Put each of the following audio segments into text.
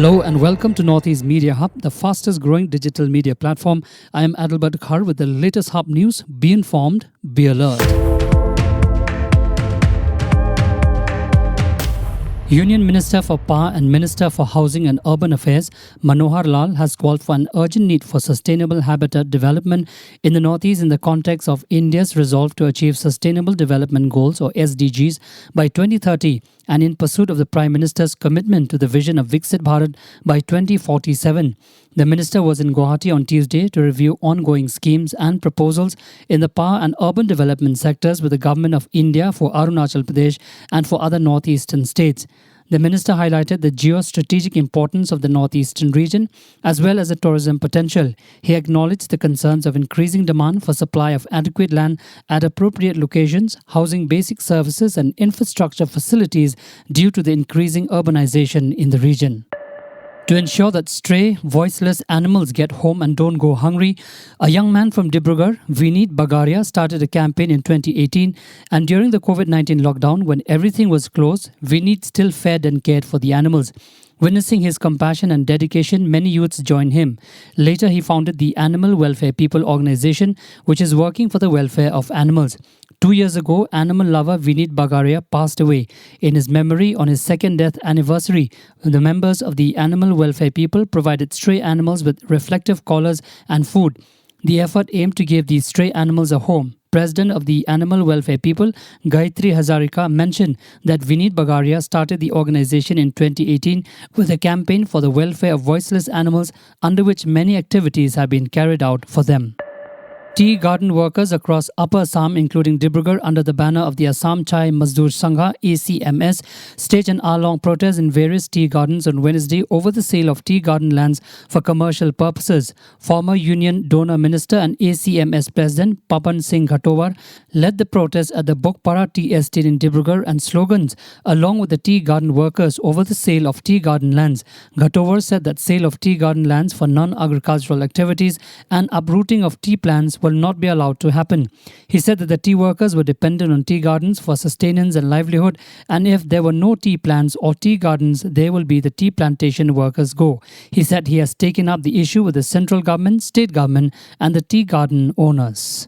Hello and welcome to Northeast Media Hub, the fastest growing digital media platform. I am Adalbert Khar with the latest Hub news. Be informed, be alert. Union Minister for Power and Minister for Housing and Urban Affairs, Manohar Lal, has called for an urgent need for sustainable habitat development in the Northeast in the context of India's resolve to achieve Sustainable Development Goals or SDGs by 2030 and in pursuit of the Prime Minister's commitment to the vision of Viksit Bharat by 2047. The minister was in Guwahati on Tuesday to review ongoing schemes and proposals in the power and urban development sectors with the Government of India for Arunachal Pradesh and for other northeastern states. The minister highlighted the geostrategic importance of the northeastern region as well as the tourism potential. He acknowledged the concerns of increasing demand for supply of adequate land at appropriate locations, housing basic services and infrastructure facilities due to the increasing urbanization in the region. To ensure that stray, voiceless animals get home and don't go hungry, a young man from Dibrugarh, Vineet Bagaria, started a campaign in 2018, and during the COVID-19 lockdown, when everything was closed, Vineet still fed and cared for the animals. Witnessing his compassion and dedication, many youths joined him. Later, he founded the Animal Welfare People organization, which is working for the welfare of animals. 2 years ago, animal lover Vineet Bagaria passed away. In his memory, on his second death anniversary, the members of the Animal Welfare People provided stray animals with reflective collars and food. The effort aimed to give these stray animals a home. President of the Animal Welfare People, Gayatri Hazarika, mentioned that Vineet Bagaria started the organization in 2018 with a campaign for the welfare of voiceless animals, under which many activities have been carried out for them. Tea garden workers across Upper Assam, including Dibrugarh, under the banner of the Assam Chai Mazdoor Sangha (ACMS), staged an hour-long protest in various tea gardens on Wednesday over the sale of tea garden lands for commercial purposes. Former Union Donor Minister and ACMS President Papan Singh Ghatowar led the protest at the Bokpara Tea Estate in Dibrugarh and slogans along with the tea garden workers over the sale of tea garden lands. Ghatowar said that sale of tea garden lands for non-agricultural activities and uprooting of tea plants will not be allowed to happen. He said that the tea workers were dependent on tea gardens for sustenance and livelihood, and if there were no tea plants or tea gardens, there will be the tea plantation workers go. He said he has taken up the issue with the central government, state government and the tea garden owners.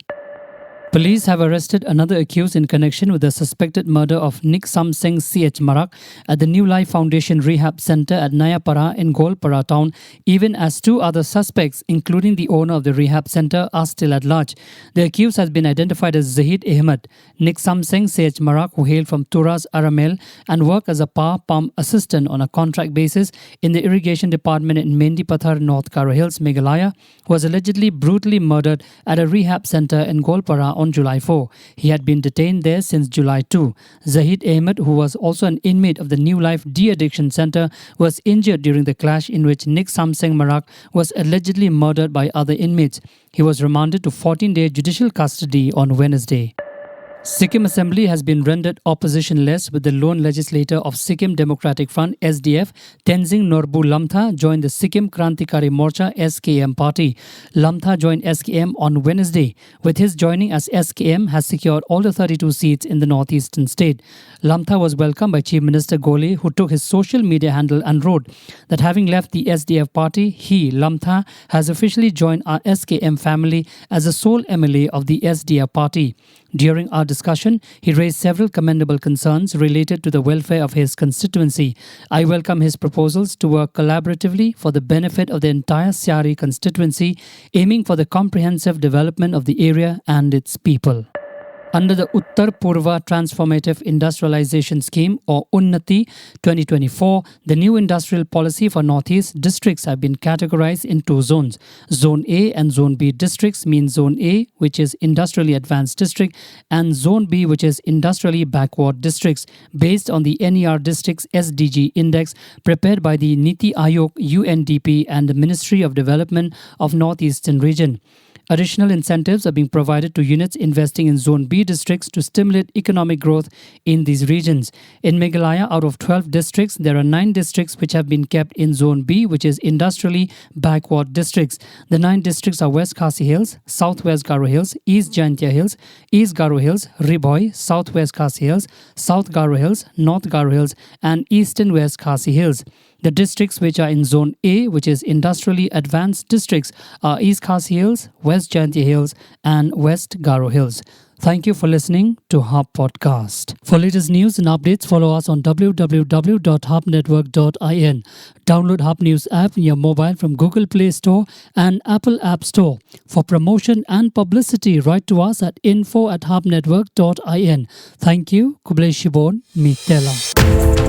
Police have arrested another accused in connection with the suspected murder of Nick Samseng CH Marak at the New Life Foundation Rehab Center at Nayapara in Golpara town, even as two other suspects, including the owner of the rehab center, are still at large. The accused has been identified as Zahid Ahmed. Nick Samseng CH Marak, who hailed from Turas Aramel and worked as a power pump assistant on a contract basis in the irrigation department in Mendipathar, North Karo Hills, Meghalaya, was allegedly brutally murdered at a rehab center in Golpara on July 4. He had been detained there since July 2. Zahid Ahmed, who was also an inmate of the New Life De-Addiction Center, was injured during the clash in which Nick Samseng Marak was allegedly murdered by other inmates. He was remanded to 14-day judicial custody on Wednesday. Sikkim Assembly has been rendered opposition-less with the lone legislator of Sikkim Democratic Front (SDF), Tenzing Norbu Lamtha, joined the Sikkim Krantikari Morcha (SKM) party. Lamtha joined SKM on Wednesday. With his joining, as SKM has secured all the 32 seats in the northeastern state. Lamtha was welcomed by Chief Minister Gole, who took his social media handle and wrote that having left the SDF party, he, Lamtha, has officially joined our SKM family as the sole MLA of the SDF party. During our discussion, he raised several commendable concerns related to the welfare of his constituency. I welcome his proposals to work collaboratively for the benefit of the entire Siari constituency, aiming for the comprehensive development of the area and its people. Under the Uttar Purva Transformative Industrialization Scheme or Unnati 2024, the new industrial policy for Northeast districts have been categorized in two zones. Zone A and Zone B districts mean Zone A, which is Industrially Advanced District, and Zone B, which is Industrially Backward Districts, based on the NER Districts SDG Index prepared by the Niti Aayog, UNDP and the Ministry of Development of Northeastern Region. Additional incentives are being provided to units investing in Zone B districts to stimulate economic growth in these regions. In Meghalaya, out of 12 districts, there are 9 districts which have been kept in Zone B, which is industrially backward districts. The 9 districts are West Khasi Hills, Southwest Garo Hills, East Jaintia Hills, East Garo Hills, Ribhoi, Southwest Khasi Hills, South Garo Hills, North Garo Hills, and Eastern West Khasi Hills. The districts which are in Zone A, which is industrially advanced districts, are East Khasi Hills, West Jaintia Hills, and West Garo Hills. Thank you for listening to Hub Podcast. For latest news and updates, follow us on www.hubnetwork.in. Download Hub News app in your mobile from Google Play Store and Apple App Store. For promotion and publicity, write to us at info@hubnetwork.in. Thank you. Kublai Shibon, Mitela.